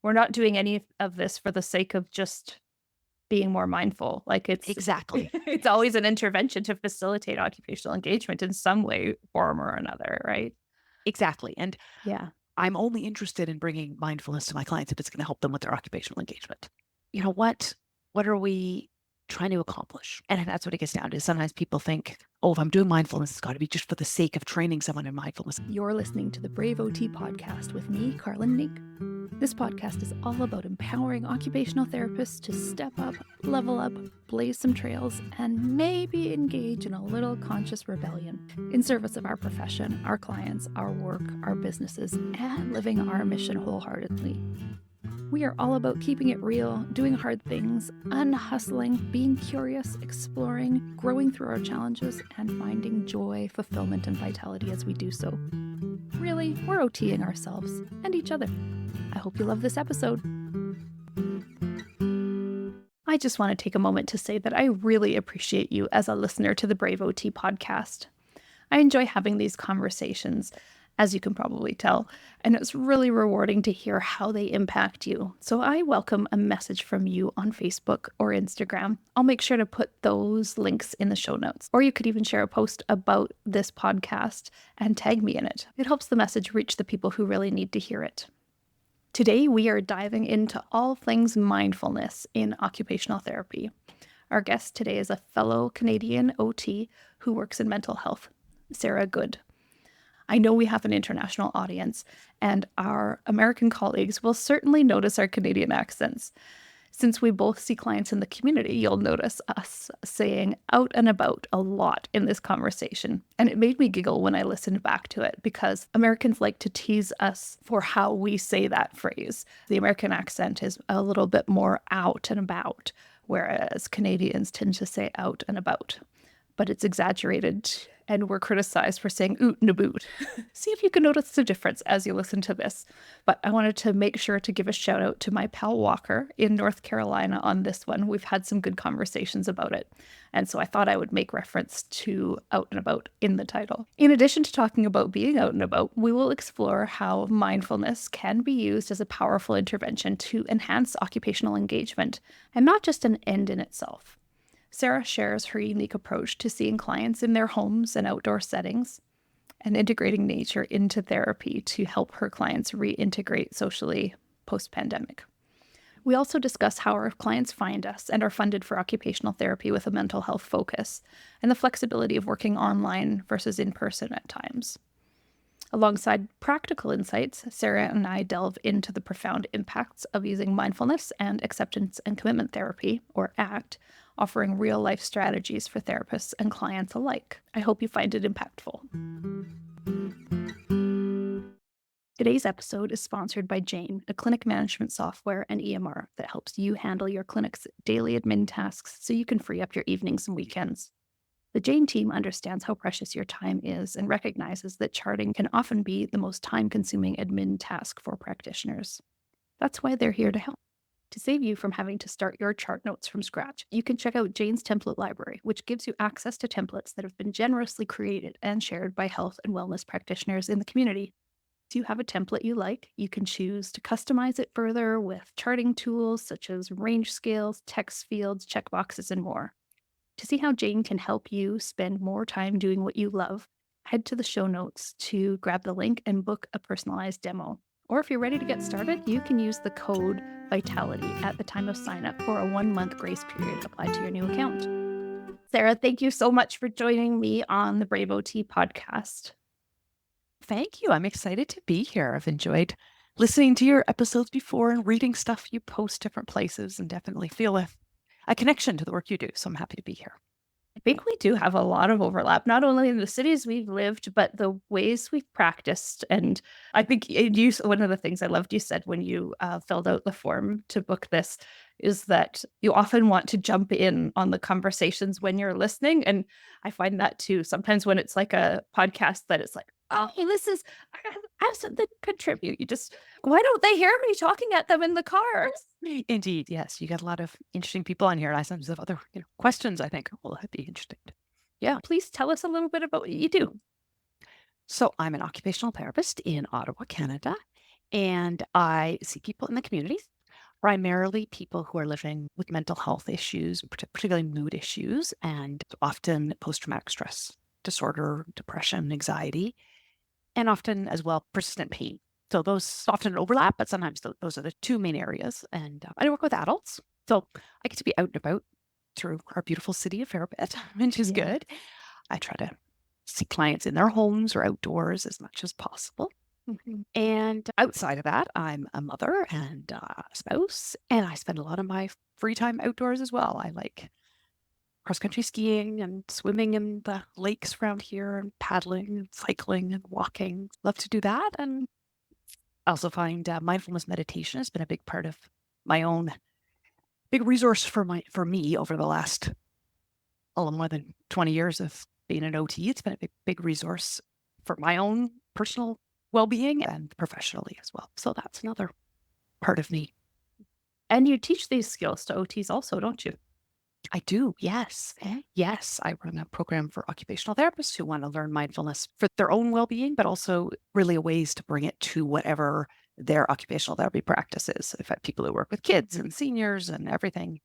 We're not doing any of this for the sake of just being more mindful. Like Exactly. it's always an intervention to facilitate occupational engagement in some way, form, or another, right? Exactly. And Yeah. I'm only interested in bringing mindfulness to my clients if it's going to help them with their occupational engagement. What are we trying to accomplish? And that's what it gets down to. Sometimes people think, oh, if I'm doing mindfulness, it's got to be just for the sake of training someone in mindfulness. You're listening to the Brave OT podcast with me, Carlin Nink. This podcast is all about empowering occupational therapists to step up, level up, blaze some trails, and maybe engage in a little conscious rebellion in service of our profession, our clients, our work, our businesses, and living our mission wholeheartedly. We are all about keeping it real, doing hard things, unhustling, being curious, exploring, growing through our challenges, and finding joy, fulfillment, and vitality as we do so. Really, we're OTing ourselves and each other. I hope you love this episode. I just want to take a moment to say that I really appreciate you as a listener to the Brave OT podcast. I enjoy having these conversations, as you can probably tell, and it's really rewarding to hear how they impact you. So I welcome a message from you on Facebook or Instagram. I'll make sure to put those links in the show notes. Or you could even share a post about this podcast and tag me in it. It helps the message reach the people who really need to hear it. Today, we are diving into all things mindfulness in occupational therapy. Our guest today is a fellow Canadian OT who works in mental health, Sarah Good. I know we have an international audience, and our American colleagues will certainly notice our Canadian accents. Since we both see clients in the community, you'll notice us saying out and about a lot in this conversation. And it made me giggle when I listened back to it because Americans like to tease us for how we say that phrase. The American accent is a little bit more out and about, whereas Canadians tend to say out and about. But it's exaggerated, and we're criticized for saying oot and a boot. See if you can notice the difference as you listen to this. But I wanted to make sure to give a shout out to my pal Walker in North Carolina on this one. We've had some good conversations about it. And so I thought I would make reference to out and about in the title. In addition to talking about being out and about, we will explore how mindfulness can be used as a powerful intervention to enhance occupational engagement and not just an end in itself. Sarah shares her unique approach to seeing clients in their homes and outdoor settings and integrating nature into therapy to help her clients reintegrate socially post-pandemic. We also discuss how our clients find us and are funded for occupational therapy with a mental health focus and the flexibility of working online versus in person at times. Alongside practical insights, Sarah and I delve into the profound impacts of using mindfulness and acceptance and commitment therapy, or ACT, offering real-life strategies for therapists and clients alike. I hope you find it impactful. Today's episode is sponsored by Jane, a clinic management software and EMR that helps you handle your clinic's daily admin tasks so you can free up your evenings and weekends. The Jane team understands how precious your time is and recognizes that charting can often be the most time-consuming admin task for practitioners. That's why they're here to help. To save you from having to start your chart notes from scratch, you can check out Jane's template library, which gives you access to templates that have been generously created and shared by health and wellness practitioners in the community. If you have a template you like, you can choose to customize it further with charting tools such as range scales, text fields, checkboxes, and more. To see how Jane can help you spend more time doing what you love, head to the show notes to grab the link and book a personalized demo. Or if you're ready to get started, you can use the code VITALITY at the time of sign up for a 1-month grace period applied to your new account. Sarah, thank you so much for joining me on the Brave OT podcast. Thank you. I'm excited to be here. I've enjoyed listening to your episodes before and reading stuff you post different places and definitely feel a connection to the work you do. So I'm happy to be here. I think we do have a lot of overlap, not only in the cities we've lived, but the ways we've practiced. And I think one of the things I loved you said when you filled out the form to book this is that you often want to jump in on the conversations when you're listening. And I find that too. Sometimes when it's like a podcast that it's like, oh, I have something to contribute. Why don't they hear me talking at them in the car? Indeed, yes. You got a lot of interesting people on here. I sometimes have other questions. I think, well, that'd be interesting. Yeah, please tell us a little bit about what you do. So I'm an occupational therapist in Ottawa, Canada, And I see people in the community, primarily people who are living with mental health issues, particularly mood issues, and often post-traumatic stress disorder, depression, anxiety, and often as well persistent pain. So those often overlap, but sometimes those are the two main areas. And I work with adults. So I get to be out and about through our beautiful city a fair bit, which is good. I try to see clients in their homes or outdoors as much as possible. Mhm. And outside of that, I'm a mother and a spouse, and I spend a lot of my free time outdoors as well. I like cross-country skiing and swimming in the lakes around here and paddling and cycling and walking. Love to do that. And I also find mindfulness meditation has been a big part of my own big resource for me over the last a little more than 20 years of being an OT. It's been a big resource for my own personal well-being and professionally as well. So that's another part of me. And you teach these skills to OTs also, don't you? I do, yes. Yes, I run a program for occupational therapists who want to learn mindfulness for their own well-being, but also really ways to bring it to whatever their occupational therapy practice is. I've had people who work with kids and seniors and everything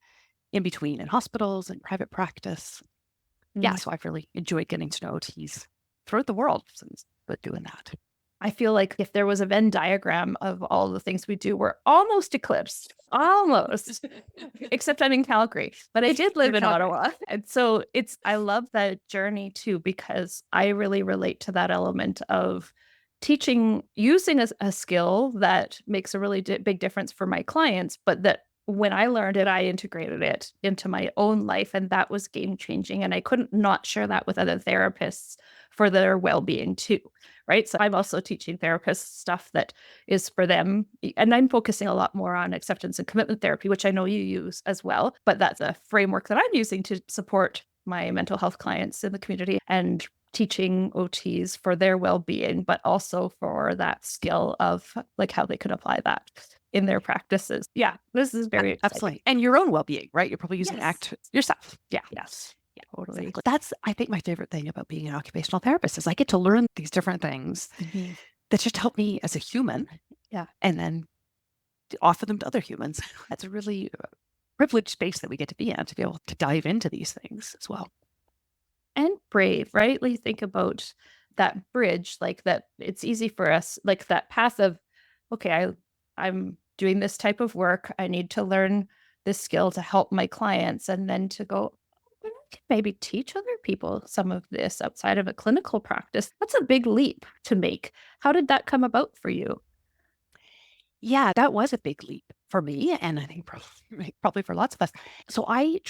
in between in hospitals and private practice. Yeah, so I've really enjoyed getting to know OTs throughout the world since but doing that. I feel like if there was a Venn diagram of all the things we do, we're almost eclipsed. Almost. Except I'm in Calgary, but I did live You're in Calgary. Ottawa. And so I love that journey too, because I really relate to that element of teaching, using a skill that makes a really big difference for my clients, but that when I learned it, I integrated it into my own life, and that was game changing. And I couldn't not share that with other therapists for their well being too. Right. So I'm also teaching therapists stuff that is for them. And I'm focusing a lot more on acceptance and commitment therapy, which I know you use as well. But that's a framework that I'm using to support my mental health clients in the community and teaching OTs for their well-being, but also for that skill of like how they can apply that in their practices. Yeah, this is very exciting. Absolutely. And your own well-being, right? You're probably using ACT yourself. Yeah. Yes. Yeah, totally. Exactly. That's, I think, my favorite thing about being an occupational therapist is I get to learn these different things that just help me as a human. Yeah. And then offer them to other humans. That's a really privileged space that we get to be in, to be able to dive into these things as well. And brave, right? Like think about that bridge, like that it's easy for us, like that path of, okay, I'm doing this type of work. I need to learn this skill to help my clients. And then to go, "Well, I can maybe teach other people some of this outside of a clinical practice." That's a big leap to make. How did that come about for you? Yeah, that was a big leap for me, and I think probably for lots of us. So I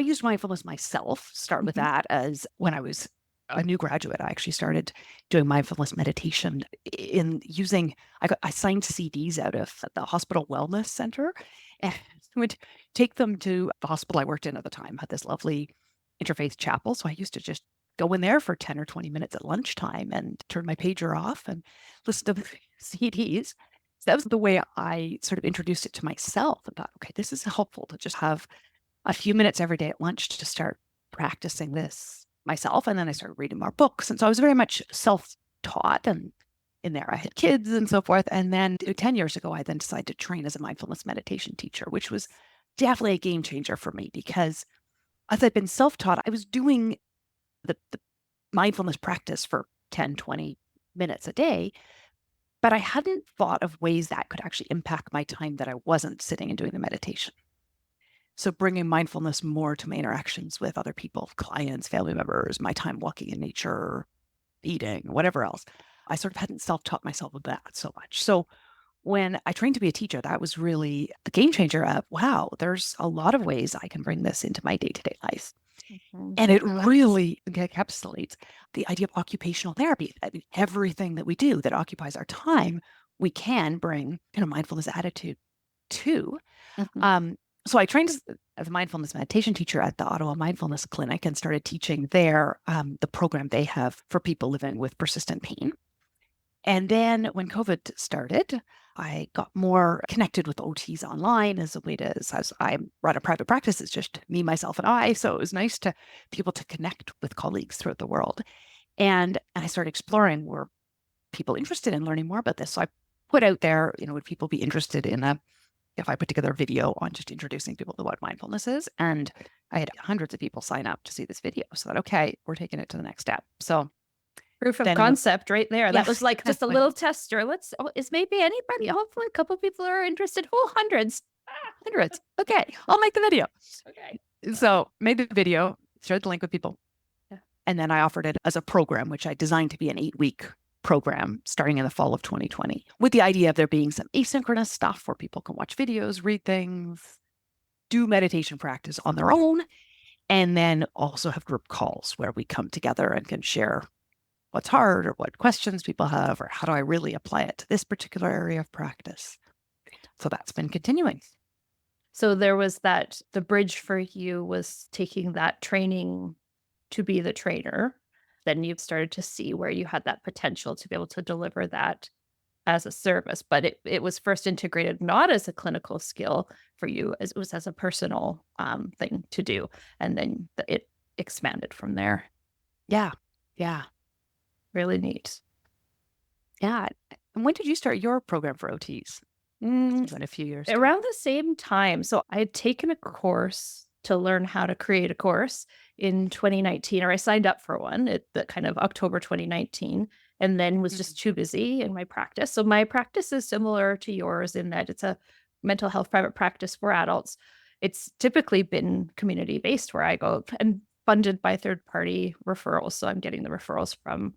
used mindfulness myself. Start with that as when I was a new graduate. I actually started doing mindfulness meditation I signed CDs out of the hospital wellness center and would take them to the hospital I worked in at the time, had this lovely interfaith chapel. So I used to just go in there for 10 or 20 minutes at lunchtime and turn my pager off and listen to the CDs. So that was the way I sort of introduced it to myself and thought, okay, this is helpful to just have a few minutes every day at lunch to start practicing this myself. And then I started reading more books. And so I was very much self-taught, and in there I had kids and so forth. And then 10 years ago, I then decided to train as a mindfulness meditation teacher, which was definitely a game changer for me because as I've been self-taught, I was doing the mindfulness practice for 10, 20 minutes a day, but I hadn't thought of ways that could actually impact my time that I wasn't sitting and doing the meditation. So bringing mindfulness more to my interactions with other people, clients, family members, my time walking in nature, eating, whatever else. I sort of hadn't self-taught myself of that so much. So when I trained to be a teacher, that was really the game changer of, wow, there's a lot of ways I can bring this into my day-to-day life. And it really encapsulates the idea of occupational therapy. I mean, everything that we do that occupies our time, we can bring kind of mindfulness attitude to. So I trained as a mindfulness meditation teacher at the Ottawa Mindfulness Clinic and started teaching there the program they have for people living with persistent pain. And then when COVID started, I got more connected with OTs online as a way to, as I run a private practice, it's just me, myself, and I. So it was nice to be able to connect with colleagues throughout the world. And I started exploring, were people interested in learning more about this? So I put out there, would people be interested in if I put together a video on just introducing people to what mindfulness is? And I had hundreds of people sign up to see this video. So that, okay, we're taking it to the next step. So proof of concept right there. That was like just a little tester. Is maybe anybody, hopefully a couple of people are interested. Hundreds. Okay, I'll make the video. Okay. So made the video, shared the link with people. Yeah. And then I offered it as a program, which I designed to be an 8-week program starting in the fall of 2020, with the idea of there being some asynchronous stuff where people can watch videos, read things, do meditation practice on their own, and then also have group calls where we come together and can share what's hard or what questions people have, or how do I really apply it to this particular area of practice. So that's been continuing. So there was the bridge for you was taking that training to be the trainer. Then you've started to see where you had that potential to be able to deliver that as a service. But it was first integrated not as a clinical skill for you, as it was as a personal thing to do. And then it expanded from there. Yeah. Yeah. Really neat. Yeah. And when did you start your program for OTs? Been a few years. Around the same time. So I had taken a course to learn how to create a course in 2019, or I signed up for one at the kind of October 2019, and then was just too busy in my practice. So my practice is similar to yours in that it's a mental health private practice for adults. It's typically been community-based where I go, and funded by third-party referrals. So I'm getting the referrals from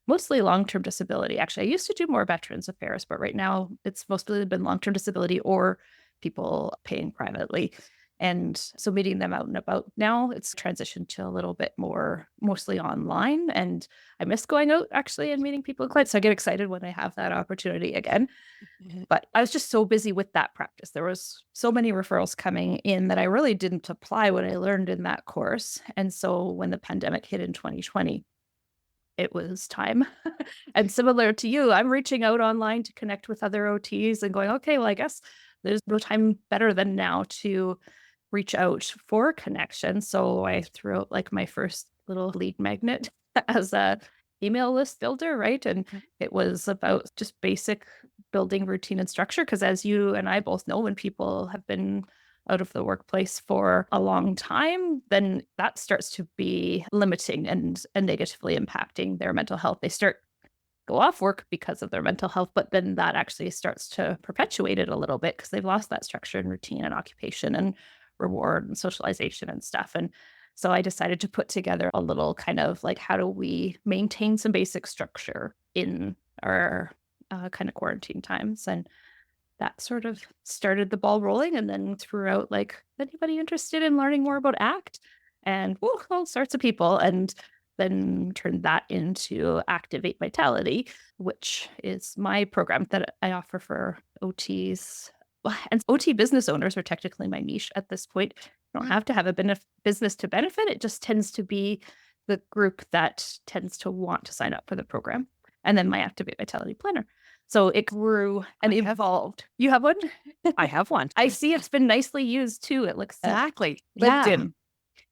mostly long-term disability. Actually, I used to do more veterans affairs, but right now it's mostly been long-term disability or people paying privately. And so meeting them out and about. Now it's transitioned to a little bit more mostly online. And I miss going out actually and meeting people in clients. So I get excited when I have that opportunity again. But I was just so busy with that practice. There was so many referrals coming in that I really didn't apply what I learned in that course. And so when the pandemic hit in 2020, it was time. And similar to you, I'm reaching out online to connect with other OTs and going, okay, well, I guess there's no time better than now to reach out for connection. So I threw out like my first little lead magnet as a email list builder, right? And it was about just basic building routine and structure. Because as you and I both know, when people have been out of the workplace for a long time, then that starts to be limiting and negatively impacting their mental health. They go off work because of their mental health, but then that actually starts to perpetuate it a little bit because they've lost that structure and routine and occupation and reward and socialization and stuff. And so I decided to put together a little kind of like, how do we maintain some basic structure in our kind of quarantine times? And that sort of started the ball rolling, and then threw out like, anybody interested in learning more about ACT? And all sorts of people. And then turned that into Activate Vitality, which is my program that I offer for OTs. And OT business owners are technically my niche at this point. You don't have to have a business to benefit. It just tends to be the group that tends to want to sign up for the program. And then my Activate Vitality Planner. So it grew and evolved. You have one? I have one. I see it's been nicely used too. It looks exactly lived in.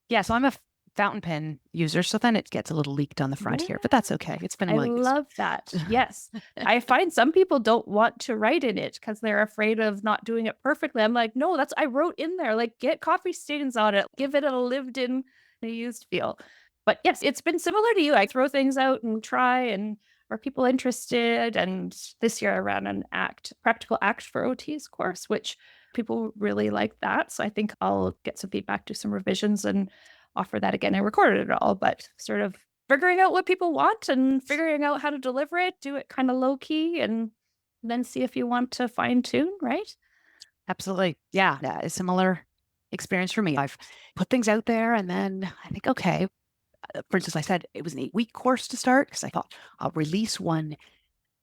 Yeah, so I'm a fountain pen user, so then it gets a little leaked on the front here, but that's okay. It's been I love that. Yes. I find some people don't want to write in it because they're afraid of not doing it perfectly. I'm like, no, I wrote in there, like, get coffee stains on it, give it a lived in, used feel. But yes, it's been similar to you. I throw things out and try, and are people interested? And this year I ran an practical ACT for OTs course, which people really like that. So I think I'll get some feedback, do some revisions, and offer that again. I recorded it all, but sort of figuring out what people want and figuring out how to deliver it, do it kind of low key, and then see if you want to fine tune, right? Absolutely. Yeah. That is a similar experience for me. I've put things out there and then I think, okay, for instance, I said it was an 8-week course to start because I thought I'll release one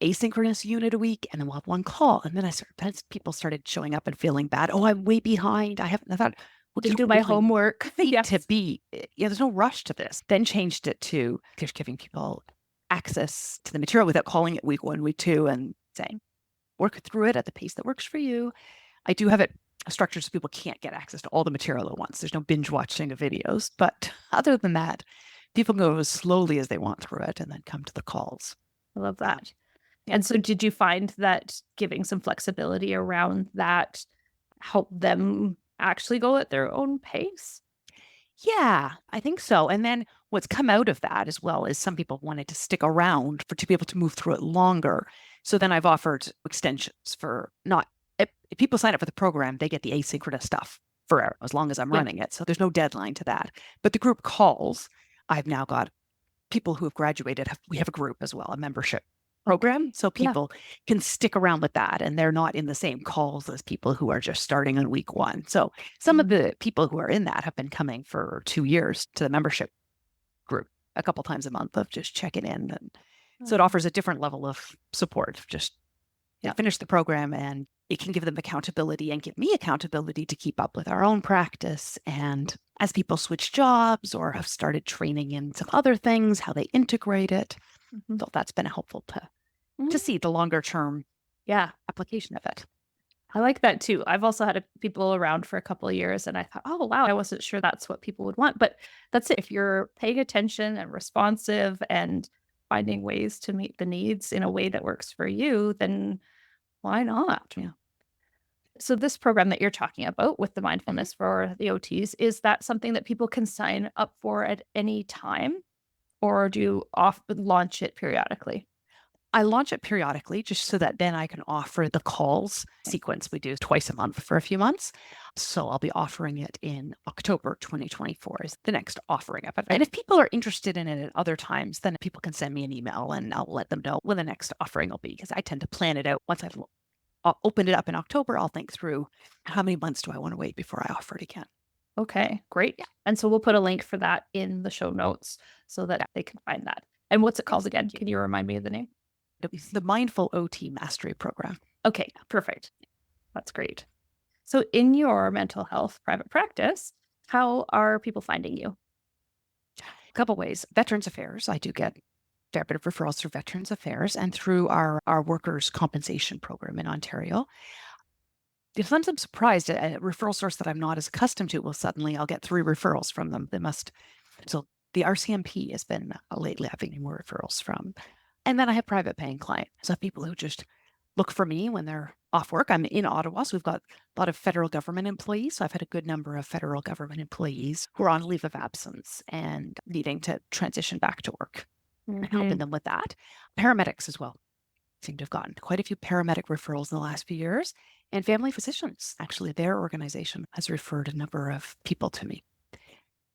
asynchronous unit a week and then we'll have one call. And then people started showing up and feeling bad. Oh, I'm way behind. I thought, well, didn't do my homework. Yes. To be, there's no rush to this. Then changed it to just giving people access to the material without calling it week 1, week 2, and saying, work through it at the pace that works for you. I do have it structured so people can't get access to all the material at once. There's no binge watching of videos. But other than that, people go as slowly as they want through it and then come to the calls. I love that. And so did you find that giving some flexibility around that helped them actually go at their own pace? Yeah, I think so. And then what's come out of that as well is some people wanted to stick around for to be able to move through it longer. So then I've offered extensions for not if people sign up for the program, they get the asynchronous stuff forever as long as I'm Yeah. running it. So there's no deadline to that. But the group calls, I've now got people who have graduated. We have a group as well, a membership program. So Yeah. people can stick around with that and they're not in the same calls as people who are just starting on week one. So some of the people who are in that have been coming for 2 years to the membership group a couple times a month of just checking in. And so it offers a different level of support. Just finish the program and it can give them accountability and give me accountability to keep up with our own practice. And as people switch jobs or have started training in some other things, how they integrate it. So that's been helpful to see the longer term application of it. I like that too. I've also had people around for a couple of years and I thought, oh, wow, I wasn't sure that's what people would want. But that's it. If you're paying attention and responsive and finding ways to meet the needs in a way that works for you, then why not? Yeah. So, this program that you're talking about with the mindfulness for the OTs, is that something that people can sign up for at any time? Or do you launch it periodically? I launch it periodically just so that then I can offer the calls sequence we do twice a month for a few months. So I'll be offering it in October 2024 is the next offering of it. And if people are interested in it at other times, then people can send me an email and I'll let them know when the next offering will be because I tend to plan it out. Once I'll open it up in October, I'll think through how many months do I want to wait before I offer it again. Okay, great. And so we'll put a link for that in the show notes so that they can find that. And what's it called again? Can you remind me of the name? The Mindful OT Mastery Program. Okay, perfect. That's great. So in your mental health private practice, how are people finding you? A couple ways. Veterans Affairs, I do get a fair bit of referrals through Veterans Affairs and through our workers' compensation program in Ontario. Sometimes I'm surprised at a referral source that I'm not as accustomed to. Well, suddenly I'll get 3 referrals from them. So the RCMP has been lately having more referrals from. And then I have private paying clients. So I have people who just look for me when they're off work. I'm in Ottawa, so we've got a lot of federal government employees. So I've had a good number of federal government employees who are on leave of absence and needing to transition back to work and helping them with that. Paramedics as well. Seem to have gotten quite a few paramedic referrals in the last few years. And family physicians, actually, their organization has referred a number of people to me.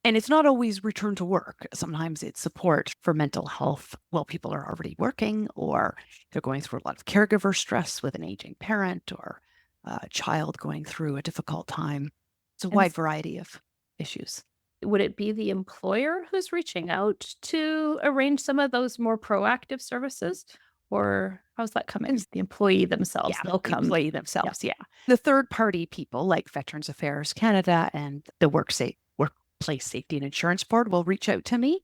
And it's not always return to work. Sometimes it's support for mental health while people are already working or they're going through a lot of caregiver stress with an aging parent or a child going through a difficult time. It's a wide variety of issues. Would it be the employer who's reaching out to arrange some of those more proactive services? Or how's that coming? The employee themselves. Yeah, They'll the come. employee themselves. Yeah. The third party people like Veterans Affairs Canada and the Workplace Safety and Insurance Board will reach out to me,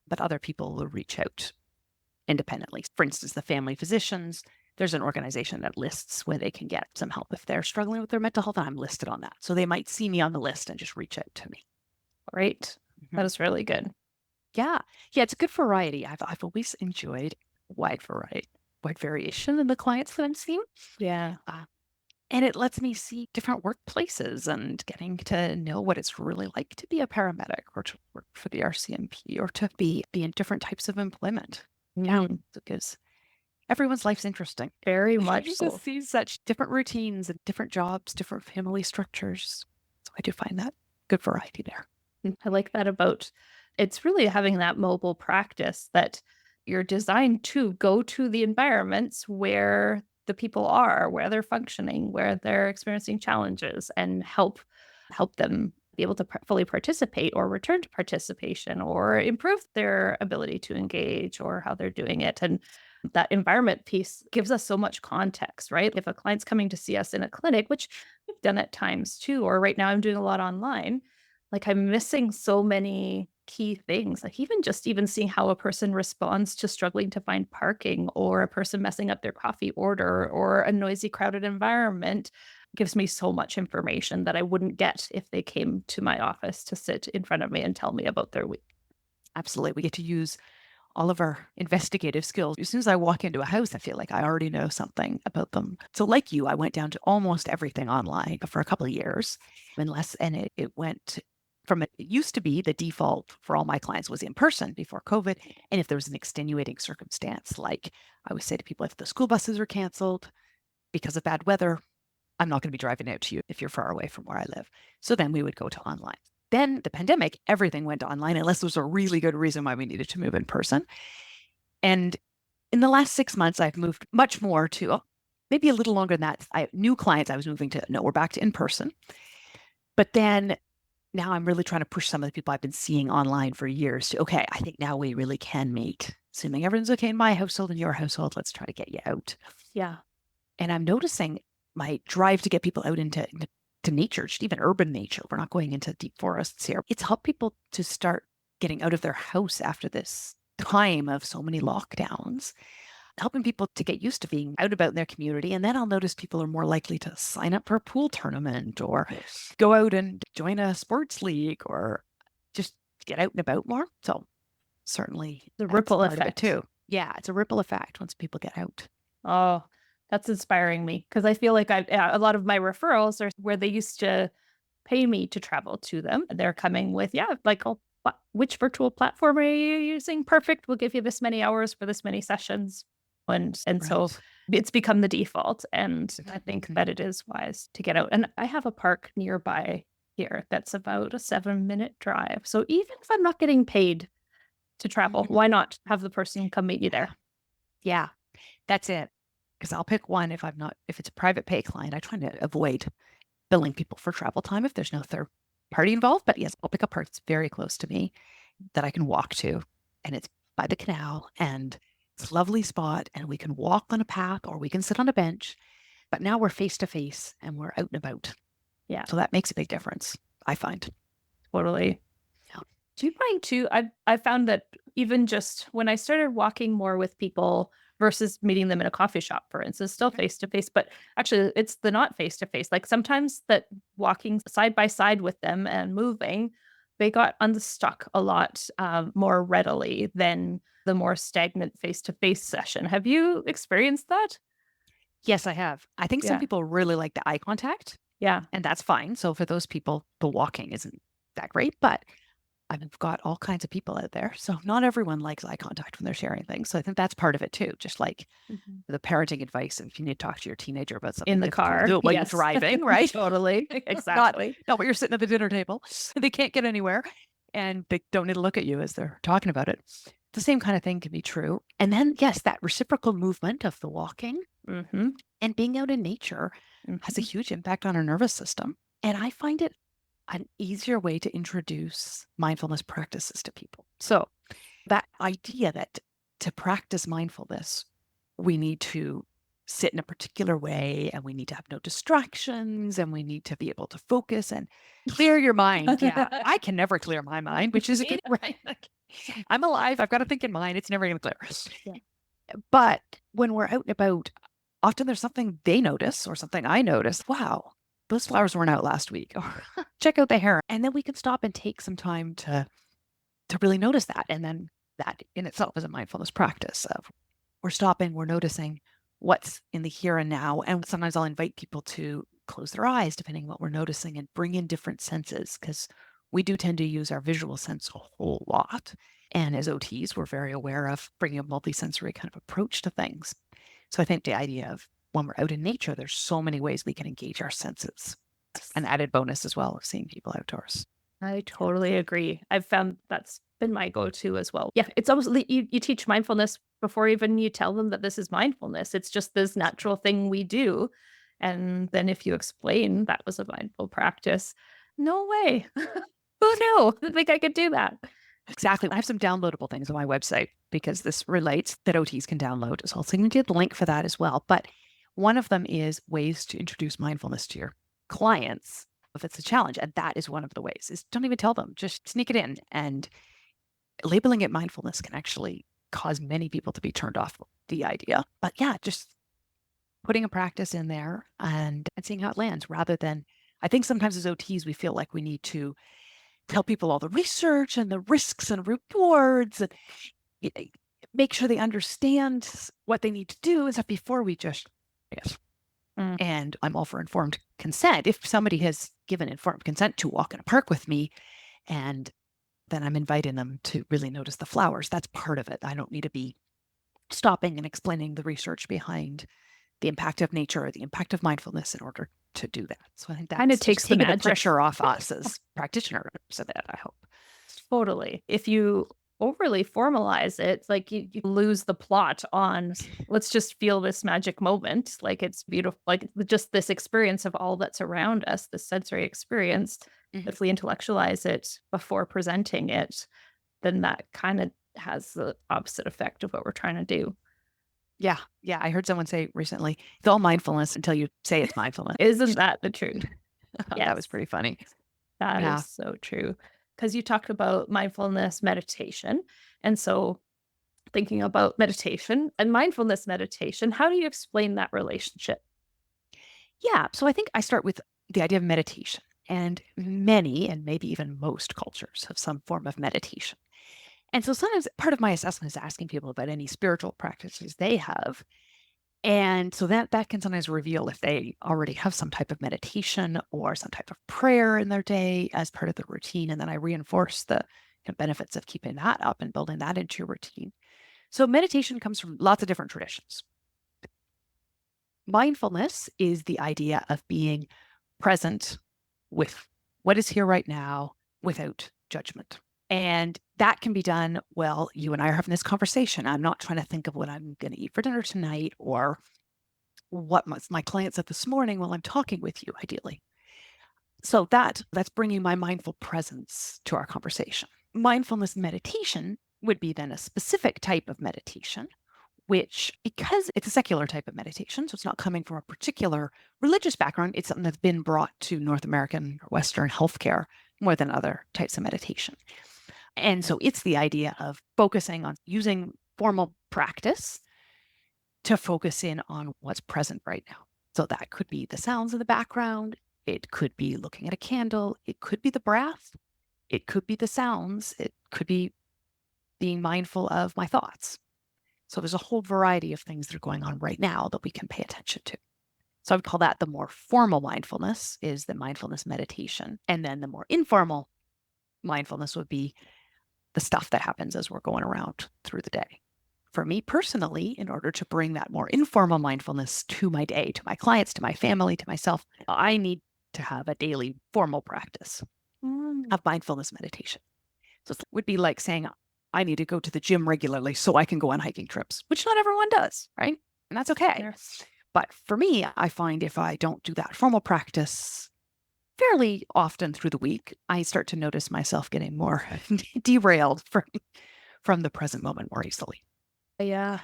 but other people will reach out independently. For instance, the family physicians, there's an organization that lists where they can get some help if they're struggling with their mental health, and I'm listed on that. So they might see me on the list and just reach out to me. Great. That is really good. Yeah. Yeah, it's a good variety. I've always enjoyed wide variation in the clients that I'm seeing. Yeah. And it lets me see different workplaces and getting to know what it's really like to be a paramedic or to work for the RCMP or to be in different types of employment. Yeah, because everyone's life's interesting. Very much You so. just see such different routines and different jobs, different family structures. So I do find that good variety there. I like that about it's really having that mobile practice that you're designed to go to the environments where the people are, where they're functioning, where they're experiencing challenges and help them be able to fully participate or return to participation or improve their ability to engage or how they're doing it. And that environment piece gives us so much context, right? If a client's coming to see us in a clinic, which we've done at times too, or right now I'm doing a lot online, like I'm missing so many key things, like even seeing how a person responds to struggling to find parking or a person messing up their coffee order or a noisy, crowded environment gives me so much information that I wouldn't get if they came to my office to sit in front of me and tell me about their week. Absolutely. We get to use all of our investigative skills. As soon as I walk into a house, I feel like I already know something about them. So like you, I went down to almost everything online for a couple of years, and it went from it used to be the default for all my clients was in person before COVID. And if there was an extenuating circumstance, like I would say to people, if the school buses are canceled because of bad weather, I'm not going to be driving out to you if you're far away from where I live. So then we would go to online. Then the pandemic, everything went online unless there was a really good reason why we needed to move in person. And in the last 6 months, I've moved much more to maybe a little longer than that. New clients I was moving to, no, we're back to in person. But then now I'm really trying to push some of the people I've been seeing online for years to, okay, I think now we really can meet. Assuming everyone's okay in my household and your household, let's try to get you out. Yeah. And I'm noticing my drive to get people out into nature, just even urban nature. We're not going into deep forests here. It's helped people to start getting out of their house after this time of so many lockdowns, helping people to get used to being out about in their community. And then I'll notice people are more likely to sign up for a pool tournament or go out and join a sports league or just get out and about more. So certainly The ripple part of it effect. too. Yeah, it's a ripple effect once people get out. Oh, that's inspiring me because I feel like a lot of my referrals are where they used to pay me to travel to them. They're coming with, like, oh, which virtual platform are you using? Perfect. We'll give you this many hours for this many sessions. And so Right. it's become the default. And I think that it is wise to get out. And I have a park nearby here that's about a 7-minute drive. So even if I'm not getting paid to travel, why not have the person come meet you there? Yeah, that's it. Because I'll pick one if it's a private pay client. I try to avoid billing people for travel time if there's no third party involved. But yes, I'll pick a park that's very close to me that I can walk to. And it's by the canal and it's a lovely spot. And we can walk on a path or we can sit on a bench. But now we're face to face and we're out and about. Yeah. So that makes a big difference, I find. Totally. Yeah. Do you find too? I found that even just when I started walking more with people versus meeting them in a coffee shop, for instance, still face to face, but actually it's the not face to face. Like sometimes that walking side by side with them and moving, they got unstuck a lot more readily than the more stagnant face to face session. Have you experienced that? Yes, I have. I think some Yeah. people really like the eye contact. Yeah. And that's fine. So for those people, the walking isn't that great, but I've got all kinds of people out there. So not everyone likes eye contact when they're sharing things. So I think that's part of it too. Just like the parenting advice, if you need to talk to your teenager about something In the difficult, car. do it while you're Yes. driving, right? Totally. Not, Exactly. not when you're sitting at the dinner table. They can't get anywhere and they don't need to look at you as they're talking about it. The same kind of thing can be true. And then, yes, that reciprocal movement of the walking Mm-hmm. and being out in nature has a huge impact on our nervous system. And I find it an easier way to introduce mindfulness practices to people. So that idea that to practice mindfulness, we need to sit in a particular way and we need to have no distractions and we need to be able to focus and clear your mind. Yeah, I can never clear my mind, which is a good, right. I'm alive. I've got to think in mind. It's never going to clear. Yeah. But when we're out and about, often there's something they notice or something I notice. Wow, those flowers weren't out last week. Or check out the hair. And then we can stop and take some time to really notice that. And then that in itself is a mindfulness practice of we're stopping, we're noticing what's in the here and now. And sometimes I'll invite people to close their eyes, depending on what we're noticing, and bring in different senses, because we do tend to use our visual sense a whole lot. And as OTs, we're very aware of bringing a multisensory kind of approach to things. So I think the idea of when we're out in nature, there's so many ways we can engage our senses. An added bonus as well of seeing people outdoors. I totally agree. I've found that's been my go-to as well. Yeah, it's almost you teach mindfulness before even you tell them that this is mindfulness. It's just this natural thing we do. And then if you explain that was a mindful practice, no way. Who knew? I think I could do that. Exactly. I have some downloadable things on my website because this relates that OTs can download. So I'll send you the link for that as well. But one of them is ways to introduce mindfulness to your clients if it's a challenge. And that is one of the ways is don't even tell them, just sneak it in. And labeling it mindfulness can actually cause many people to be turned off the idea. But yeah, just putting a practice in there and seeing how it lands rather than, I think sometimes as OTs, we feel like we need to tell people all the research and the risks and rewards. And make sure they understand what they need to do and stuff before we just, yes. And I'm all for informed consent. If somebody has given informed consent to walk in a park with me, and then I'm inviting them to really notice the flowers, that's part of it. I don't need to be stopping and explaining the research behind the impact of nature or the impact of mindfulness in order to do that. So I think that Kind of takes the taking the magic. pressure off us as practitioners of that, I hope. Totally. If you overly formalize it, it's like you lose the plot on let's just feel this magic moment. Like it's beautiful, like just this experience of all that's around us, this sensory experience. Mhm. If we intellectualize it before presenting it, then that kind of has the opposite effect of what we're trying to do. Yeah. Yeah. I heard someone say recently, it's all mindfulness until you say it's mindfulness. Isn't that the truth? That was pretty funny. That Yeah. is so true. Because you talked about mindfulness meditation. And so thinking about meditation and mindfulness meditation, how do you explain that relationship? Yeah. So I think I start with the idea of meditation. And many, and maybe even most cultures have some form of meditation. And so sometimes part of my assessment is asking people about any spiritual practices they have. And so that can sometimes reveal if they already have some type of meditation or some type of prayer in their day as part of the routine. And then I reinforce the benefits of keeping that up and building that into your routine. So meditation comes from lots of different traditions. Mindfulness is the idea of being present with what is here right now without judgment. And that can be done, well, you and I are having this conversation. I'm not trying to think of what I'm going to eat for dinner tonight or what my client said this morning while I'm talking with you, ideally. So that's bringing my mindful presence to our conversation. Mindfulness meditation would be then a specific type of meditation, which, because it's a secular type of meditation, so it's not coming from a particular religious background, it's something that's been brought to North American or Western healthcare more than other types of meditation. And so it's the idea of focusing on using formal practice to focus in on what's present right now. So that could be the sounds in the background. It could be looking at a candle. It could be the breath. It could be the sounds. It could be being mindful of my thoughts. So there's a whole variety of things that are going on right now that we can pay attention to. So I would call that the more formal mindfulness is the mindfulness meditation. And then the more informal mindfulness would be the stuff that happens as we're going around through the day. For me personally, in order to bring that more informal mindfulness to my day, to my clients, to my family, to myself, I need to have a daily formal practice of mindfulness meditation. So it would be like saying, I need to go to the gym regularly so I can go on hiking trips, which not everyone does, right? And that's okay. Yes. But for me, I find if I don't do that formal practice fairly often through the week, I start to notice myself getting more derailed from the present moment more easily. Yeah,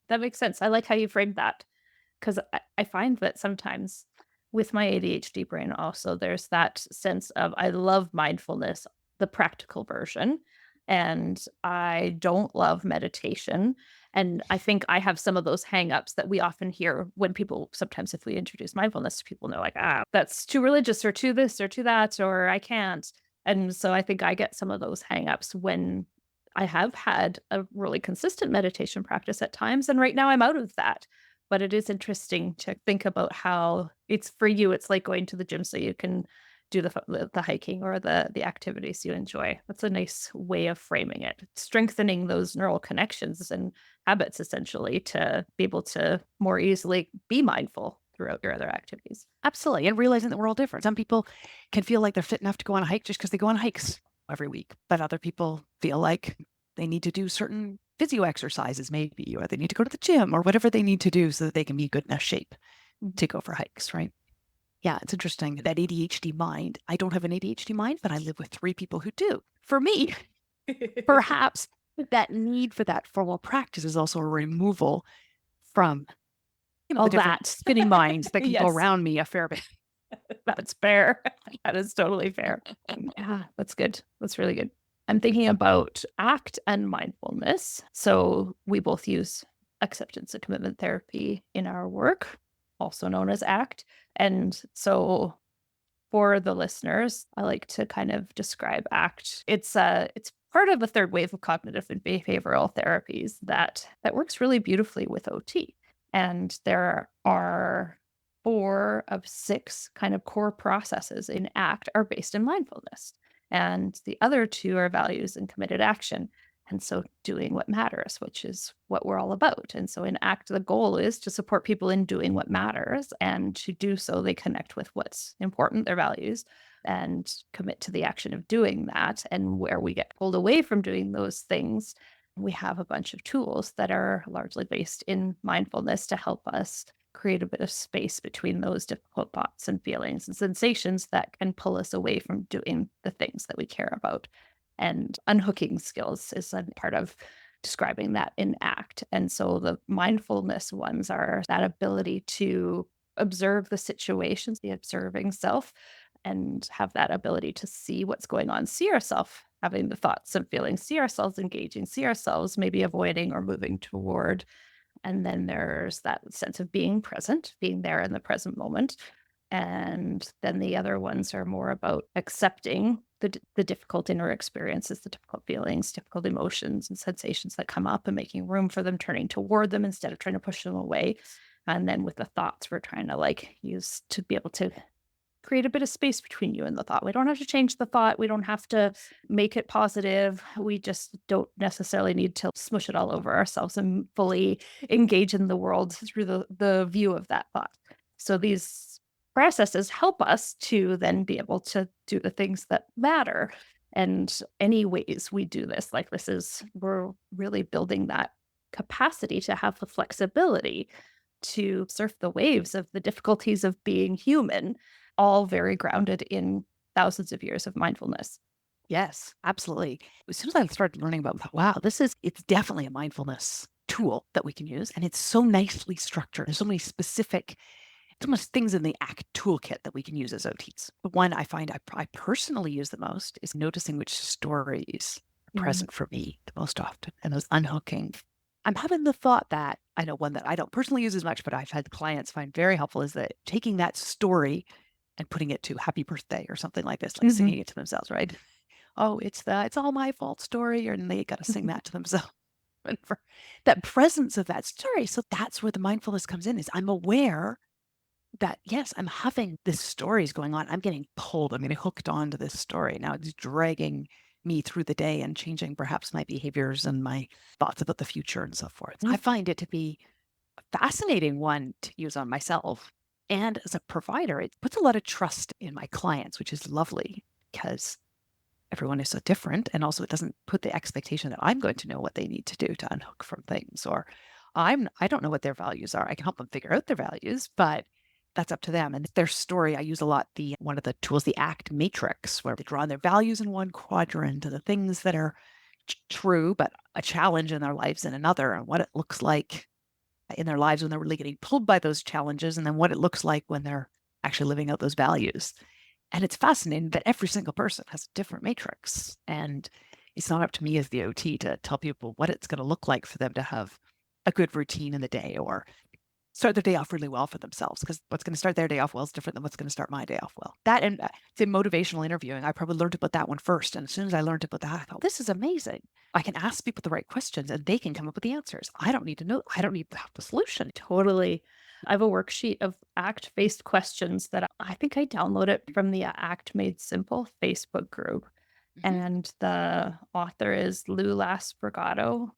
that makes sense. I like how you framed that because I find that sometimes with my ADHD brain, also, there's that sense of I love mindfulness, the practical version, and I don't love meditation. And I think I have some of those hangups that we often hear when people sometimes, if we introduce mindfulness, people know, like, that's too religious or too this or too that, or I can't. And so I think I get some of those hangups when I have had a really consistent meditation practice at times, and right now I'm out of that. But it is interesting to think about how it's for you, it's like going to the gym so you can do the hiking or the activities you enjoy. That's a nice way of framing it. Strengthening those neural connections and habits essentially to be able to more easily be mindful throughout your other activities. Absolutely. And realizing that we're all different. Some people can feel like they're fit enough to go on a hike just because they go on hikes every week, but other people feel like they need to do certain physio exercises, maybe, or they need to go to the gym or whatever they need to do so that they can be good enough shape to go for hikes, right? Yeah, it's interesting. That ADHD mind, I don't have an ADHD mind, but I live with 3 people who do. For me, perhaps that need for that formal practice is also a removal from All the different that. spinning minds that can go Yes. around me a fair bit. That's fair. That is totally fair. Yeah, that's good. That's really good. I'm thinking about ACT and mindfulness. So we both use acceptance and commitment therapy in our work, also known as ACT. And so for the listeners, I like to kind of describe ACT. It's part of the third wave of cognitive and behavioral therapies that works really beautifully with OT. And there are 4 of 6 kind of core processes in ACT are based in mindfulness. And the other 2 are values and committed action. And so doing what matters, which is what we're all about. And so in ACT, the goal is to support people in doing what matters. And to do so, they connect with what's important, their values, and commit to the action of doing that. And where we get pulled away from doing those things, we have a bunch of tools that are largely based in mindfulness to help us create a bit of space between those difficult thoughts and feelings and sensations that can pull us away from doing the things that we care about. And unhooking skills is a part of describing that in ACT. And so the mindfulness ones are that ability to observe the situations, the observing self, and have that ability to see what's going on, see ourselves having the thoughts and feelings, see ourselves engaging, see ourselves maybe avoiding or moving toward. And then there's that sense of being present, being there in the present moment. And then the other ones are more about accepting the difficult inner experiences, the difficult feelings, difficult emotions and sensations that come up and making room for them, turning toward them instead of trying to push them away. And then with the thoughts, we're trying to use to be able to create a bit of space between you and the thought. We don't have to change the thought. We don't have to make it positive. We just don't necessarily need to smush it all over ourselves and fully engage in the world through the view of that thought. So these processes help us to then be able to do the things that matter. And any ways we do this, we're really building that capacity to have the flexibility to surf the waves of the difficulties of being human, all very grounded in thousands of years of mindfulness. Yes, absolutely. As soon as I started learning about that, wow, it's definitely a mindfulness tool that we can use. And it's so nicely structured. There's so many specific, so much things in the ACT toolkit that we can use as OTs. The one I find I personally use the most is noticing which stories are present for me the most often, and those unhooking. I'm having the thought that I know one that I don't personally use as much, but I've had clients find very helpful is that taking that story and putting it to happy birthday or something like this, like singing it to themselves, right? Oh, it's all my fault story, and they got to sing that to themselves. And for that presence of that story. So that's where the mindfulness comes in, is I'm aware that, yes, I'm having this stories going on. I'm getting pulled. I'm getting hooked onto this story. Now it's dragging me through the day and changing perhaps my behaviors and my thoughts about the future and so forth. I find it to be a fascinating one to use on myself. And as a provider, it puts a lot of trust in my clients, which is lovely because everyone is so different. And also it doesn't put the expectation that I'm going to know what they need to do to unhook from things, or I don't know what their values are. I can help them figure out their values, but that's up to them. And their story, I use a lot one of the tools, the ACT matrix, where they draw on their values in one quadrant and the things that are true, but a challenge in their lives in another, and what it looks like in their lives when they're really getting pulled by those challenges, and then what it looks like when they're actually living out those values. And it's fascinating that every single person has a different matrix. And it's not up to me as the OT to tell people what it's going to look like for them to have a good routine in the day or start their day off really well for themselves, because what's going to start their day off well is different than what's going to start my day off well. That, and it's in motivational interviewing, I probably learned about that one first. And as soon as I learned about that, I thought, this is amazing. I can ask people the right questions and they can come up with the answers. I don't need to know. I don't need to have the solution. Totally. I have a worksheet of ACT-based questions that I think I downloaded from the ACT Made Simple Facebook group. And the author is Lou Lasbrigado.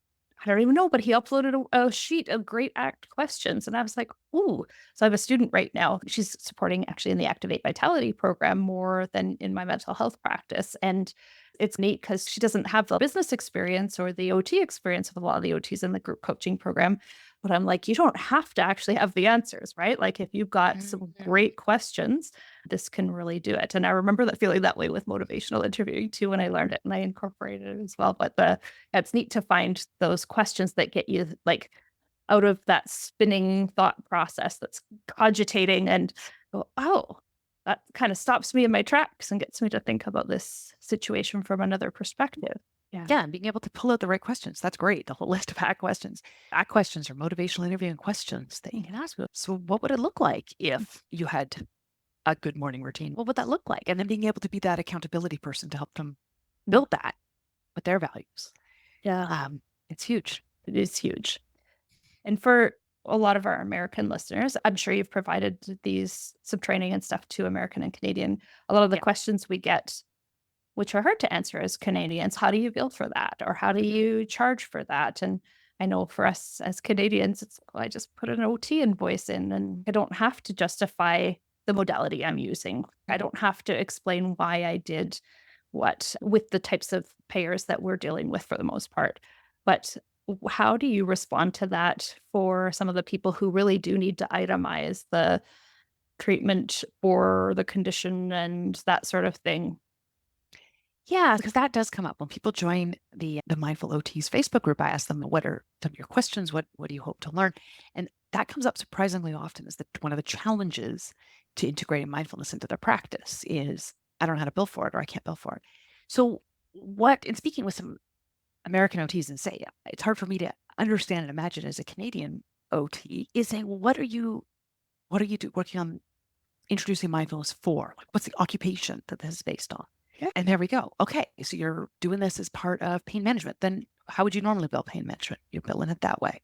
I don't even know, but he uploaded a sheet of great ACT questions. And I was like, ooh. So I have a student right now. She's supporting actually in the Activate Vitality program more than in my mental health practice. And it's neat because she doesn't have the business experience or the OT experience of a lot of the OTs in the group coaching program. But I'm like, you don't have to actually have the answers, right? Like if you've got some great questions, this can really do it. And I remember feeling that way with motivational interviewing too when I learned it, and I incorporated it as well. But it's neat to find those questions that get you like out of that spinning thought process that's cogitating and go, oh, that kind of stops me in my tracks and gets me to think about this situation from another perspective. Yeah, and being able to pull out the right questions. That's great. The whole list of ACT questions. ACT questions are motivational interviewing questions that you can ask. So what would it look like if you had a good morning routine? What would that look like? And then being able to be that accountability person to help them build that. with their values. Yeah. It's huge. It is huge. And for a lot of our American listeners, I'm sure you've provided some training and stuff to American and Canadian. A lot of the Yeah. questions we get, which are hard to answer as Canadians, how do you bill for that? Or how do you charge for that? And I know for us as Canadians, it's well, I just put an OT invoice in and I don't have to justify the modality I'm using. I don't have to explain why I did what with the types of payers that we're dealing with for the most part. But how do you respond to that for some of the people who really do need to itemize the treatment for the condition and that sort of thing? Yeah, because that does come up when people join the Mindful OTs Facebook group. I ask them, "What are some of your questions? What do you hope to learn?" And that comes up surprisingly often. Is that one of the challenges to integrating mindfulness into their practice? Is I don't know how to bill for it, or I can't bill for it. So, in speaking with some American OTs and say it's hard for me to understand and imagine as a Canadian OT is saying, well, what are you working on introducing mindfulness for? Like, what's the occupation that this is based on? Yeah. And there we go. Okay, so you're doing this as part of pain management. Then how would you normally bill pain management? You're billing it that way.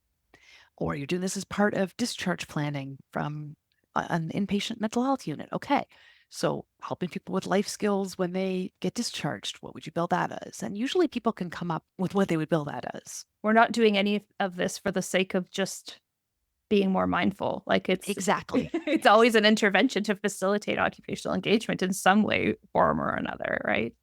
Or you're doing this as part of discharge planning from an inpatient mental health unit. Okay, so helping people with life skills when they get discharged, what would you bill that as? And usually people can come up with what they would bill that as. We're not doing any of this for the sake of just being more mindful. Like Exactly. it's always an intervention to facilitate occupational engagement in some way, form, or another, right?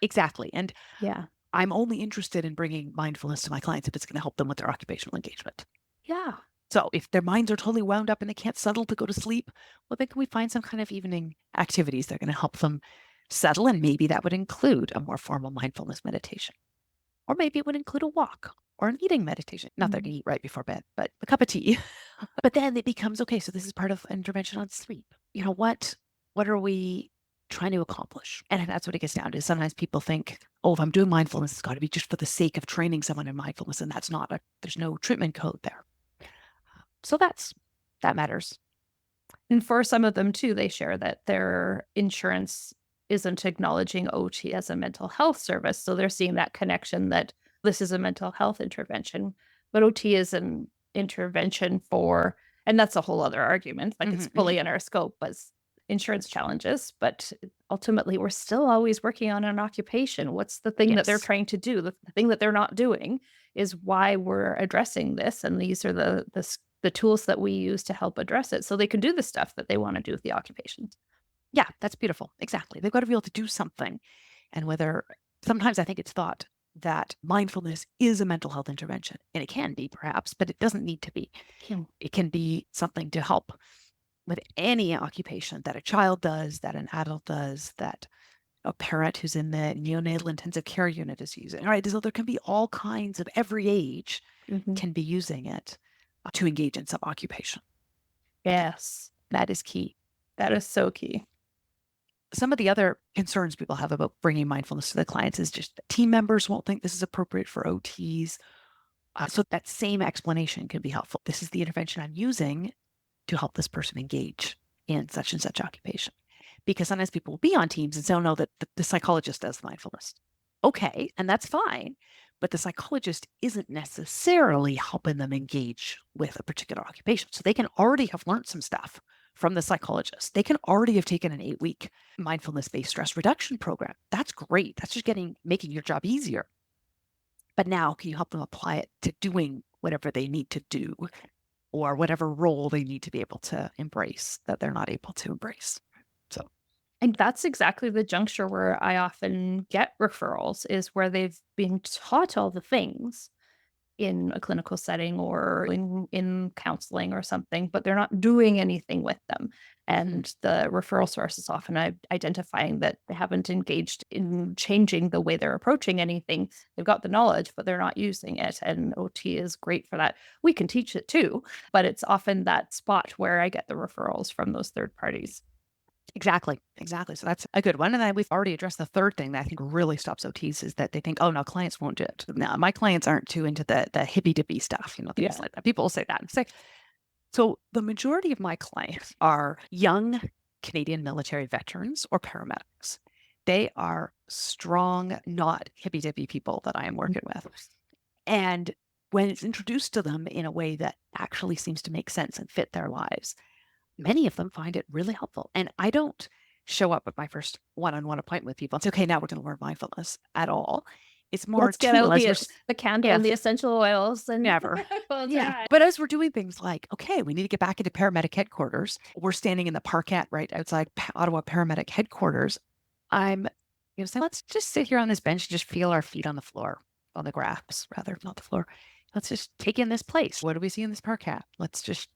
Exactly. And Yeah. I'm only interested in bringing mindfulness to my clients if it's going to help them with their occupational engagement. Yeah. So if their minds are totally wound up and they can't settle to go to sleep, well, then can we find some kind of evening activities that are going to help them settle? And maybe that would include a more formal mindfulness meditation. Or maybe it would include a walk or an eating meditation. Not that I eat right before bed, but a cup of tea. But then it becomes, okay, so this is part of intervention on sleep. What are we trying to accomplish? And that's what it gets down to. Sometimes people think, oh, if I'm doing mindfulness, it's got to be just for the sake of training someone in mindfulness. And that's not there's no treatment code there. So that matters. And for some of them too, they share that their insurance isn't acknowledging OT as a mental health service. So they're seeing that connection that this is a mental health intervention, but OT is an intervention for, and that's a whole other argument. Like it's fully in our scope as insurance challenges, but ultimately we're still always working on an occupation. What's the thing that they're Yes. trying to do? The thing that they're not doing is why we're addressing this. And these are the tools that we use to help address it so they can do the stuff that they want to do with the occupations. Yeah, that's beautiful. Exactly. They've got to be able to do something. And whether sometimes I think it's thought that mindfulness is a mental health intervention, and it can be perhaps, but it doesn't need to be. It can be something to help with any occupation that a child does, that an adult does, that a parent who's in the neonatal intensive care unit is using. All right. So there can be all kinds of every age can be using it to engage in some occupation. Yes, That is key. that is so key. Some of the other concerns people have about bringing mindfulness to the clients is just that team members won't think this is appropriate for OTs. So that same explanation can be helpful. This is the intervention I'm using to help this person engage in such and such occupation. Because sometimes people will be on teams and say, oh, no, that the psychologist does mindfulness. Okay, and that's fine. But the psychologist isn't necessarily helping them engage with a particular occupation. So they can already have learned some stuff from the psychologist. They can already have taken an 8-week mindfulness-based stress reduction program. That's great. That's just making your job easier. But now can you help them apply it to doing whatever they need to do or whatever role they need to be able to embrace that they're not able to embrace? So, And that's exactly the juncture where I often get referrals is where they've been taught all the things in a clinical setting or in counseling or something, but they're not doing anything with them. And the referral source is often identifying that they haven't engaged in changing the way they're approaching anything. They've got the knowledge, but they're not using it. And OT is great for that. We can teach it too, but it's often that spot where I get the referrals from those third parties. Exactly. So that's a good one. And then we've already addressed the third thing that I think really stops OTs is that they think, oh, no, clients won't do it. No, my clients aren't too into the hippy dippy stuff, things like that. People will say that. And say, so the majority of my clients are young Canadian military veterans or paramedics. They are strong, not hippy dippy people that I am working with. And when it's introduced to them in a way that actually seems to make sense and fit their lives, many of them find it really helpful. And I don't show up at my first one-on-one appointment with people and say, okay, now we're going to learn mindfulness at all. It's more Let's get out as the candle yeah, and the essential oils and never. close our Yeah. eyes. But as we're doing things like, okay, we need to get back into paramedic headquarters. We're standing in the parkette right outside Ottawa paramedic headquarters. I'm saying, let's just sit here on this bench and just feel our feet on the floor, on the grass, rather, not the floor. Let's just take in this place. What do we see in this parkette? Let's just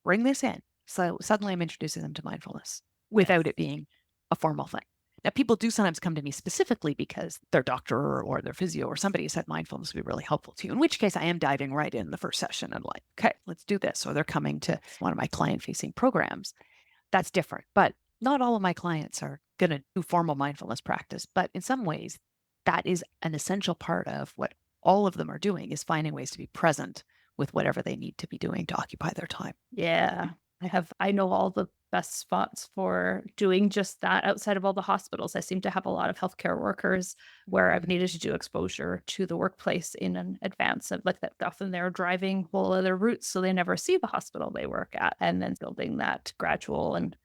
bring this in. So suddenly I'm introducing them to mindfulness without it being a formal thing. Now, people do sometimes come to me specifically because their doctor or their physio or somebody said mindfulness would be really helpful to you, in which case I am diving right in the first session and like, okay, let's do this. Or they're coming to one of my client-facing programs. That's different. But not all of my clients are going to do formal mindfulness practice. But in some ways, that is an essential part of what all of them are doing, is finding ways to be present with whatever they need to be doing to occupy their time. Yeah. I know all the best spots for doing just that outside of all the hospitals. I seem to have a lot of healthcare workers where I've needed to do exposure to the workplace in an advance of like that. Often they're driving whole other routes, so they never see the hospital they work at, and then building that gradual. And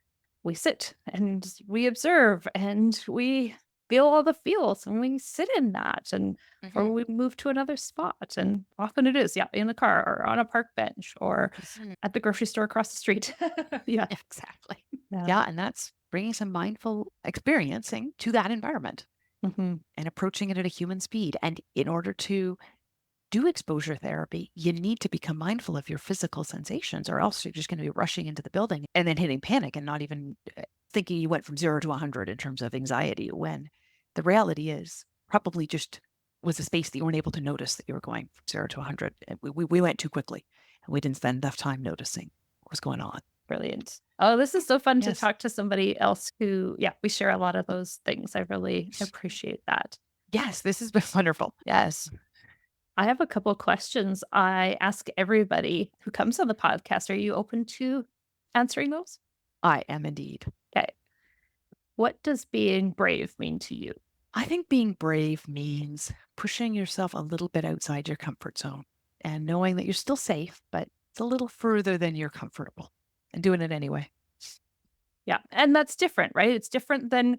we sit and we observe and we feel all the feels and we sit in that, and or we move to another spot, and often it is in the car or on a park bench or at the grocery store across the street. Yeah. Exactly. Yeah. And that's bringing some mindful experiencing to that environment Mhm. and approaching it at a human speed. And in order to do exposure therapy, you need to become mindful of your physical sensations, or else you're just going to be rushing into the building and then hitting panic and not even thinking you went from 0 to 100 in terms of anxiety, when the reality is probably just was a space that you weren't able to notice that you were going from 0 to 100. And we went too quickly and we didn't spend enough time noticing what was going on. Brilliant. Oh, this is so fun to Yes. talk to somebody else who, we share a lot of those things. I really appreciate that. Yes, this has been wonderful. Yes. I have a couple of questions I ask everybody who comes on the podcast. Are you open to answering those? I am indeed. Okay. What does being brave mean to you? I think being brave means pushing yourself a little bit outside your comfort zone and knowing that you're still safe, but it's a little further than you're comfortable, and doing it anyway. Yeah. And that's different, right? It's different than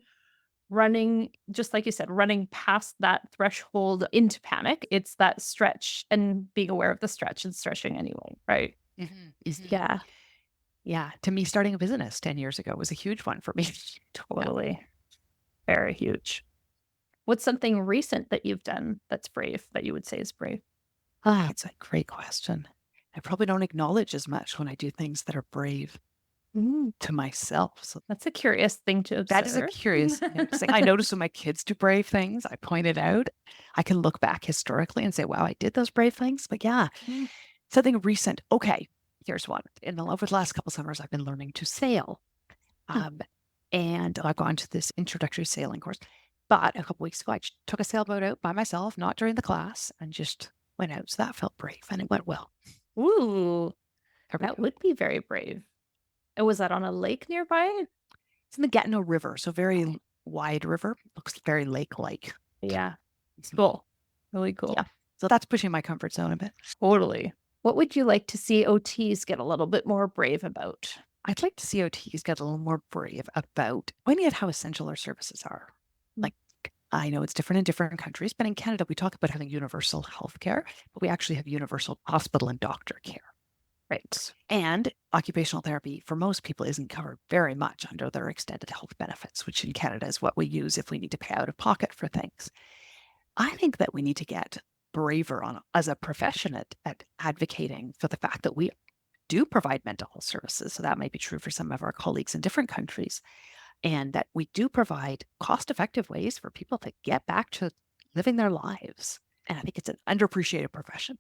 running, just like you said, running past that threshold into panic. It's that stretch and being aware of the stretch and stretching anyway, right? Yeah, Yeah. To me, starting a business 10 years ago was a huge one for me. totally. Very huge. What's something recent that you've done that's brave, that you would say is brave? It's a great question. I probably don't acknowledge as much when I do things that are brave to myself. So That's a curious thing to observe. that is a curious thing. I notice when my kids do brave things, I point it out. I can look back historically and say, wow, I did those brave things. But yeah, something recent. Okay, here's one. In the last couple summers, I've been learning to sail. And I've gone to this introductory sailing course. But a couple weeks ago, I took a sailboat out by myself, not during the class, and just went out. So that felt brave and it went well. Ooh, There we that go. would be very brave. And was that on a lake nearby? It's in the Gatineau River, so very wide river. Looks very lake-like. Yeah. Cool. Really cool. Yeah. So that's pushing my comfort zone a bit. Totally. What would you like to see OTs get a little bit more brave about? I'd like to see OTs get a little more brave about pointing at how essential our services are. Like, I know it's different in different countries, but in Canada, we talk about having universal health care, but we actually have universal hospital and doctor care. Right. And occupational therapy for most people isn't covered very much under their extended health benefits, which in Canada is what we use if we need to pay out of pocket for things. I think that we need to get braver as a profession at advocating for the fact that we do provide mental health services. So that might be true for some of our colleagues in different countries, and that we do provide cost-effective ways for people to get back to living their lives. And I think it's an underappreciated profession.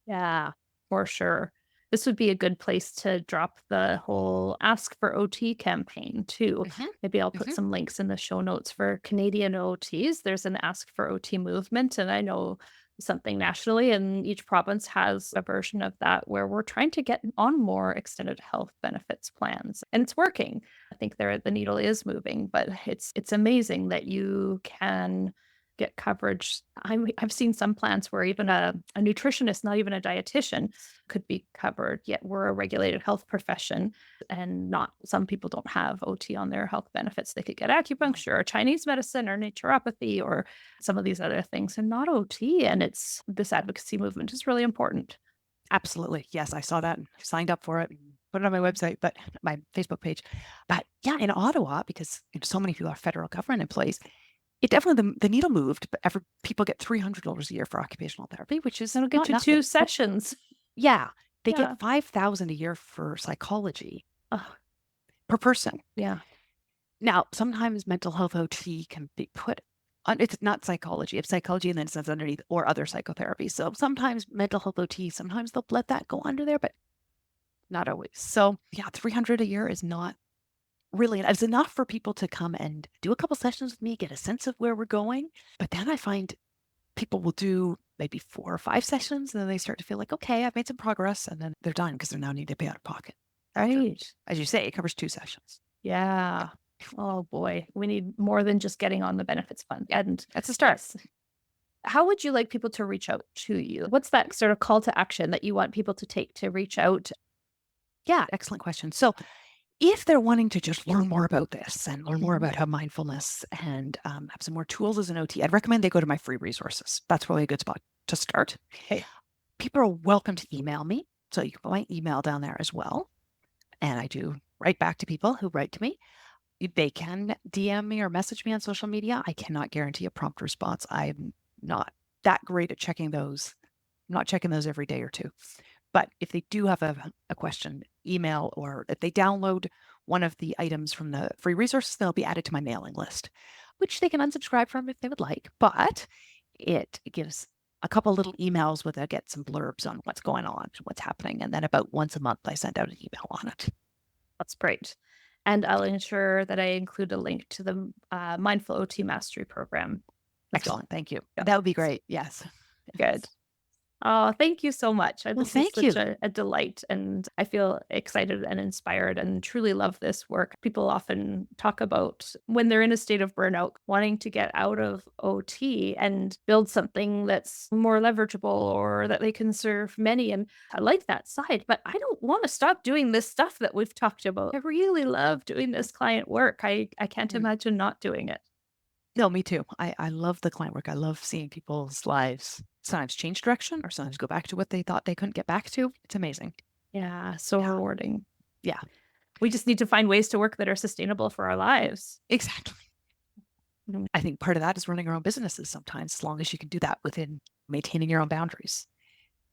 Yeah, for sure. This would be a good place to drop the whole Ask for OT campaign too. Mhm, Maybe I'll put mhm. some links in the show notes for Canadian OTs. There's an Ask for OT movement, and I know something nationally, and each province has a version of that where we're trying to get on more extended health benefits plans, and it's working. I think the needle is moving, but it's amazing that you can get coverage. I've seen some plans where even a nutritionist, not even a dietitian, could be covered, yet we're a regulated health profession and not some people don't have OT on their health benefits. They could get acupuncture or Chinese medicine or naturopathy or some of these other things and not OT. And it's this advocacy movement is really important. Absolutely. Yes, I saw that and signed up for it, and put it on my website, but my Facebook page. But yeah, in Ottawa, because so many people are federal government employees, it definitely the needle moved, but people get $300 a year for occupational therapy, which is That'll get not you nothing. two But sessions. yeah, they Yeah. get 5,000 a year for psychology Oh, per person. yeah. Now, sometimes mental health OT can be put on, it's not psychology, it's psychology and then it says underneath or other psychotherapy. So sometimes mental health OT, sometimes they'll let that go under there, but not always. So yeah, 300 a year is not really, it's enough for people to come and do a couple sessions with me, get a sense of where we're going. But then I find people will do maybe 4 or 5 sessions and then they start to feel like, okay, I've made some progress, and then they're done because they're now need to pay out of pocket. Right. As you say, it covers 2 sessions. Yeah. Oh boy. We need more than just getting on the benefits fund. And That's a start. yes. How would you like people to reach out to you? What's that sort of call to action that you want people to take to reach out? Yeah, excellent question. So if they're wanting to just learn more about this and learn more Mhm. about how mindfulness and have some more tools as an OT, I'd recommend they go to my free resources. That's probably a good spot to start. Okay. People are welcome to email me. So you can put my email down there as well. And I do write back to people who write to me. They can DM me or message me on social media. I cannot guarantee a prompt response. I'm not that great at checking those. I'm not checking those every day or two. But if they do have a question, email, or if they download one of the items from the free resources, they'll be added to my mailing list, which they can unsubscribe from if they would like. But it gives a couple little emails with get some blurbs on what's going on, what's happening. And then about once a month, I send out an email on it. That's great. And I'll ensure that I include a link to the Mindful OT Mastery Program as well. Excellent. Thank you. Yeah. That would be great. Yes. Good. Oh, thank you so much. Well, This is thank you. such a delight, and I feel excited and inspired and truly love this work. People often talk about when they're in a state of burnout, wanting to get out of OT and build something that's more leverageable or that they can serve many. And I like that side, but I don't want to stop doing this stuff that we've talked about. I really love doing this client work. I can't Mm. imagine not doing it. No, me too. I love the client work. I love seeing people's lives sometimes change direction or sometimes go back to what they thought they couldn't get back to. It's amazing. Yeah, so Yeah. rewarding. Yeah, We just need to find ways to work that are sustainable for our lives. exactly. Mhm. I think part of that is running our own businesses sometimes, as long as you can do that within maintaining your own boundaries.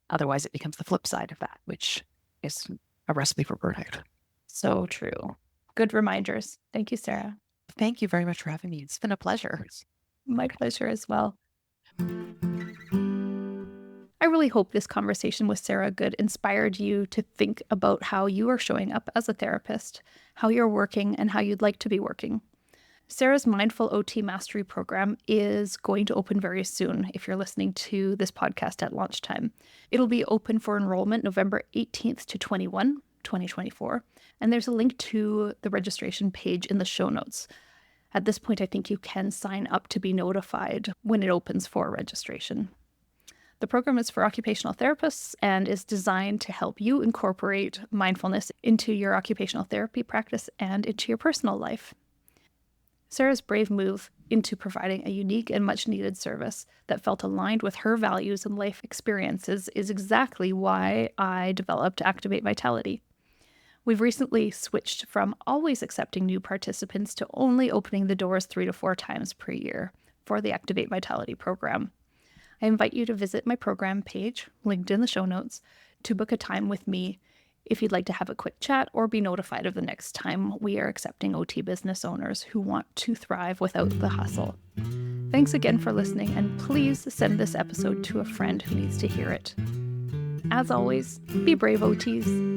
Otherwise, it becomes the flip side of that, which is a recipe for burnout. So true. Good reminders. Thank you, Sarah. Thank you very much for having me. It's been a pleasure. My pleasure as well. I really hope this conversation with Sarah Good inspired you to think about how you are showing up as a therapist, how you're working, and how you'd like to be working. Sarah's Mindful OT Mastery Program is going to open very soon if you're listening to this podcast at launch time. It'll be open for enrollment November 18th to 21, 2024, and there's a link to the registration page in the show notes. At this point, I think you can sign up to be notified when it opens for registration. The program is for occupational therapists and is designed to help you incorporate mindfulness into your occupational therapy practice and into your personal life. Sarah's brave move into providing a unique and much needed service that felt aligned with her values and life experiences is exactly why I developed Activate Vitality. We've recently switched from always accepting new participants to only opening the doors 3 to 4 times per year for the Activate Vitality program. I invite you to visit my program page, linked in the show notes, to book a time with me if you'd like to have a quick chat or be notified of the next time we are accepting OT business owners who want to thrive without the hustle. Thanks again for listening, and please send this episode to a friend who needs to hear it. as always, be brave, OTs.